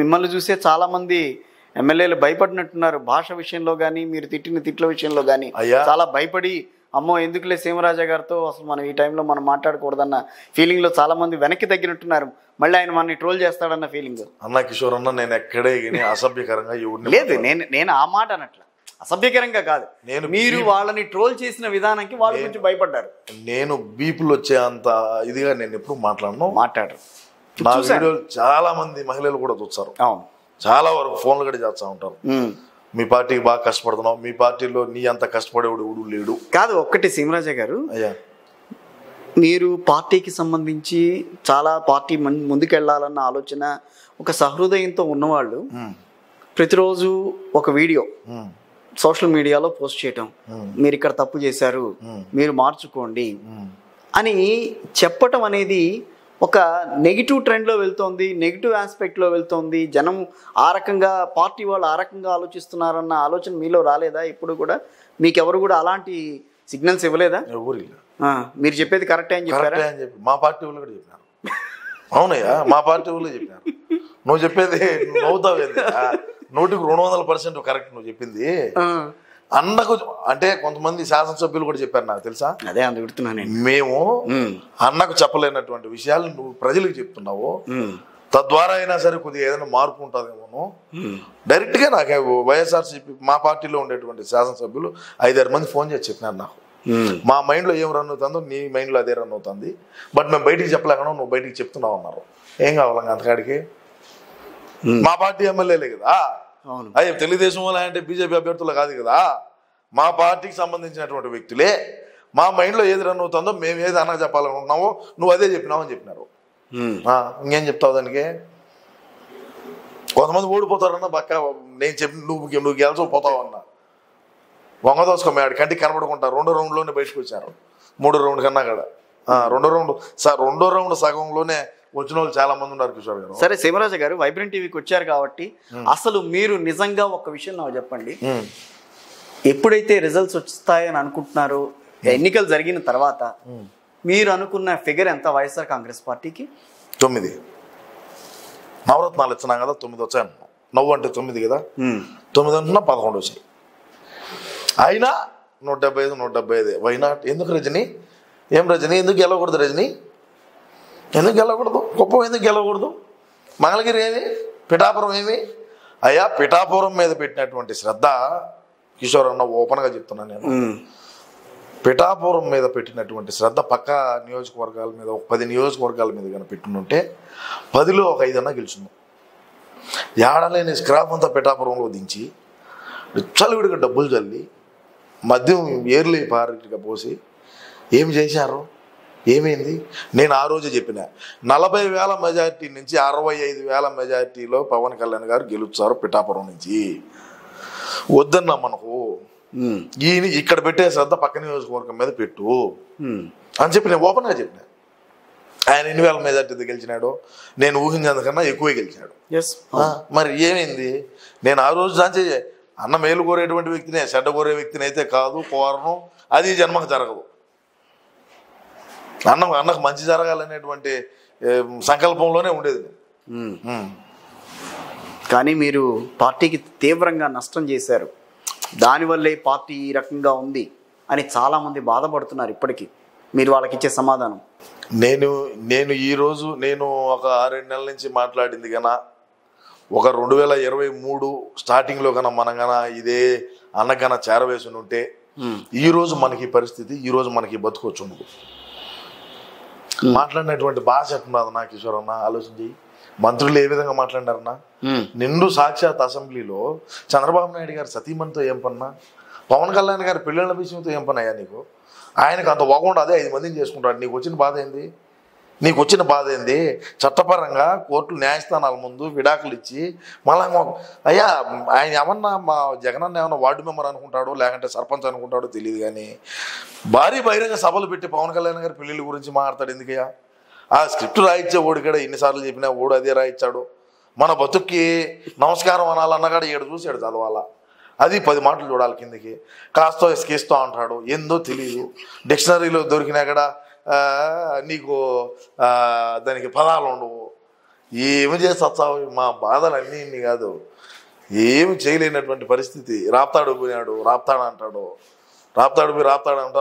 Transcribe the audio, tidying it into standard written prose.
మిమ్మల్ని చూసే చాలామంది ఎమ్మెల్యేలు భయపడినట్టున్నారు. భాష విషయంలో కానీ, మీరు తిట్టిన తిట్ల విషయంలో కానీ చాలా భయపడి, అమ్మో ఎందుకులే సీమరాజా గారితో అసలు మనం ఈ టైంలో మనం మాట్లాడకూడదన్న ఫీలింగ్లో చాలామంది వెనక్కి తగ్గినట్టున్నారు. మళ్ళీ ఆయన మనని ట్రోల్ చేస్తాడన్న ఫీలింగ్. అన్న కిషోర్ అన్న, నేను ఎక్కడే అసభ్యకరంగా లేదు, నేను ఆ మాట అనట్లా, అసభ్యకరంగా కాదు. మీరు వాళ్ళని ట్రోల్ చేసిన విధానానికి వాళ్ళ గురించి భయపడ్డారు. నేను బీపులు వచ్చే అంత ఇదిగా నేను ఎప్పుడు మాట్లాడరు. నా వీడియోలు చాలా మంది మహిళలు కూడా చూస్తారు. అవును, చాలా వరకు ఫోన్లు కూడా చేస్తూ ఉంటారు. మీ పార్టీకి బాగా కష్టపడుతున్నావు, మీ పార్టీలో నీ అంత కష్టపడేవాడు ఎవడు లేడు. కాదు, ఒక్కటి సీమరాజా గారు, మీరు పార్టీకి సంబంధించి చాలా పార్టీ ముందుకెళ్లాలన్న ఆలోచన, ఒక సహృదయంతో ఉన్నవాళ్ళు ప్రతిరోజు ఒక వీడియో సోషల్ మీడియాలో పోస్ట్ చేయటం, మీరు ఇక్కడ తప్పు చేశారు, మీరు మార్చుకోండి అని చెప్పటం అనేది ఒక నెగిటివ్ ట్రెండ్లో వెళ్తోంది, నెగిటివ్ ఆస్పెక్ట్లో వెళ్తోంది. జనం ఆ రకంగా, పార్టీ వాళ్ళు ఆ రకంగా ఆలోచిస్తున్నారన్న ఆలోచన మీలో రాలేదా? ఇప్పుడు కూడా మీకెవరు కూడా అలాంటి సిగ్నల్స్ ఇవ్వలేదా? ఎవరు? మీరు చెప్పేది కరెక్టే అని చెప్పారా? మా పార్టీ వాళ్ళు కూడా చెప్పినారు. అవునయ్యా, మా పార్టీ వాళ్ళు చెప్పినారు. నువ్వు చెప్పేది నవ్వుతావు, 100% కరెక్ట్ నువ్వు చెప్పింది. అన్నకు అంటే కొంతమంది శాసనసభ్యులు కూడా చెప్పారు, నాకు తెలుసా. అదే అందుకుంటున్నాను. మేము అన్నకు చెప్పలేనటువంటి విషయాలు నువ్వు ప్రజలకు చెప్తున్నావు, తద్వారా అయినా సరే కొద్దిగా ఏదైనా మార్పు ఉంటుందేమో. డైరెక్ట్ గా నాకు వైఎస్ఆర్సీపీ మా పార్టీలో ఉండేటువంటి శాసనసభ్యులు 5-6 మంది ఫోన్ చేసి చెప్పినారు నాకు. మా మైండ్ లో ఏం రన్ అవుతుందో నీ మైండ్ లో అదే రన్ అవుతుంది, బట్ మేము బయటికి చెప్పలేకనో నువ్వు బయటికి చెప్తున్నావు అన్నారు. ఏం కావాలి అంతకాడికి? మా పార్టీ ఎమ్మెల్యేలే కదా, అయ్యే తెలుగుదేశం వల్ల అంటే బీజేపీ అభ్యర్థులు కాదు కదా, మా పార్టీకి సంబంధించినటువంటి వ్యక్తులే. మా మైండ్లో ఏది రన్ అవుతుందో మేము ఏది అన్న చెప్పాలనుకుంటున్నావో నువ్వు అదే చెప్పినావు అని చెప్పినారు. ఇంకేం చెప్తావు దానికి? కొంతమంది ఓడిపోతారన్న పక్క నేను చెప్పి నువ్వు గెలిచకపోతావు అన్న వంగ దోసుకోమేడు కంటికి కనబడుకుంటా. 2వ రౌండ్లోనే బయటకు వచ్చారు. 3వ రౌండ్ కన్నా కూడా 2వ రౌండ్ సగంలోనే వచ్చిన వాళ్ళు చాలా మంది ఉన్నారు కిషోర్ గారు. సరే సీమరాజా గారు, వైబ్రెంట్ టీవీకి వచ్చారు కాబట్టి అసలు మీరు నిజంగా ఒక విషయం నాకు చెప్పండి. ఎప్పుడైతే రిజల్ట్స్ వస్తాయని అనుకుంటున్నారో, ఎన్నికలు జరిగిన తర్వాత మీరు అనుకున్న ఫిగర్ ఎంత వైఎస్ఆర్ కాంగ్రెస్ పార్టీకి? 9 నవరత్నాలు ఇచ్చినాం కదా, 9 వచ్చాను. నవ్వు అంటే 9 కదా, 9 అంటున్నా 11 వచ్చాయి. అయినా 175 వైనాట్. ఎందుకు రజనీ? ఏం రజనీ ఎందుకు గెలవకూడదు? రజనీ ఎందుకు గెలవకూడదు? కుప్పం ఎందుకు గెలవకూడదు? మంగళగిరి ఏమి? పిఠాపురం ఏమి? అయ్యా, పిఠాపురం మీద పెట్టినటువంటి శ్రద్ధ కిషోర్ అన్న ఓపెన్గా చెప్తున్నాను నేను. పిఠాపురం మీద పెట్టినటువంటి శ్రద్ధ పక్క నియోజకవర్గాల మీద, 10 నియోజకవర్గాల మీద కానీ పెట్టుకుంటే 10లో ఒక 5 అన్నా గెలుచున్నాం. ఏడలేని స్క్రాప్ అంతా పిఠాపురంలో దించి చలివిడిగా డబ్బులు చల్లి మద్యం ఏర్లీ పారిగా పోసి ఏం చేశారు? ఏమైంది? నేను ఆ రోజు చెప్పిన 40,000 మెజార్టీ నుంచి 65,000 మెజార్టీలో పవన్ కళ్యాణ్ గారు గెలుస్తారు పిఠాపురం నుంచి. వద్దన్నా మనకు ఈయన ఇక్కడ పెట్టే శ్రద్ధ పక్క నియోజకవర్గం మీద పెట్టు అని చెప్పి నేను ఓపెన్గా చెప్పిన. ఆయన 8,000 మెజార్టీతో గెలిచినాడు, నేను ఊహించేందుకన్నా ఎక్కువే గెలిచినాడు. మరి ఏమైంది? నేను ఆ రోజు దాంచే అన్న మేలు కోరేటువంటి వ్యక్తినే, చెడ్డ కోరే వ్యక్తిని అయితే కాదు, కోరను, అది జన్మకు జరగదు. అన్నకు మంచి జరగాలనేటువంటి సంకల్పంలోనే ఉండేది. కానీ మీరు పార్టీకి తీవ్రంగా నష్టం చేశారు, దానివల్లే పార్టీ ఈ రకంగా ఉంది అని చాలామంది బాధపడుతున్నారు. ఇప్పటికీ మీరు వాళ్ళకి ఇచ్చే సమాధానం? నేను ఈరోజు నేను ఒక 6-7 నెలల నుంచి మాట్లాడింది కన్నా, ఒక 2023 స్టార్టింగ్లో కన్నా మనం కన్నా ఇదే అన్నకన్నా చేరవేసి ఉంటే ఈరోజు మనకి పరిస్థితి, ఈరోజు మనకి బతుకొచ్చు ఉండదు. మాట్లాడినటువంటి భాష ఎట్టున్నది నా కిషోర్ అన్న, ఆలోచించి. మంత్రులు ఏ విధంగా మాట్లాడారన్నా? నిండు సాక్షాత్ అసెంబ్లీలో చంద్రబాబు నాయుడు గారు సతీమణితో ఏం పన్నా, పవన్ కళ్యాణ్ గారి పిల్లల విషయంతో ఏం పన్నాయా నీకు? ఆయనకు అంత వగకుండా అదే 5 మందిని చేసుకుంటాడు. నీకు వచ్చిన బాధ ఏంది? చట్టపరంగా కోర్టులు న్యాయస్థానాల ముందు విడాకులు ఇచ్చి మళ్ళా అయ్యా ఆయన ఏమన్నా మా జగనన్న ఏమన్నా వార్డు మెంబర్ అనుకుంటాడో లేకంటే సర్పంచ్ అనుకుంటాడో తెలియదు, కానీ భారీ బహిరంగ సభలు పెట్టి పవన్ కళ్యాణ్ గారి పెళ్ళిళ్ళ గురించి మాట్లాడతాడు. ఎందుకయ్యా? ఆ స్క్రిప్ట్ రాయించే ఓడి కూడా ఎన్నిసార్లు చెప్పినా ఓడు అదే రాయించాడు. మన బతుక్కి నమస్కారం అనాలన్నగాడు 7 చూసి 7 చదవాలా, అది 10 మాటలు చూడాలి కిందకి. కాస్తో ఎస్కేస్తో అంటాడు, ఏందో తెలియదు. డిక్షనరీలో దొరికినా కూడా నీకు దానికి పదాలు ఉండవు. ఏమి చేసి వచ్చావు, మా బాధలు అన్నీ ఇన్ని కాదు, ఏమి చేయలేనటువంటి పరిస్థితి. రాప్తాడు పోయినాడు, రాప్తాడు అంటాడు, రాప్తాడు పోయి రాప్తాడు అంట,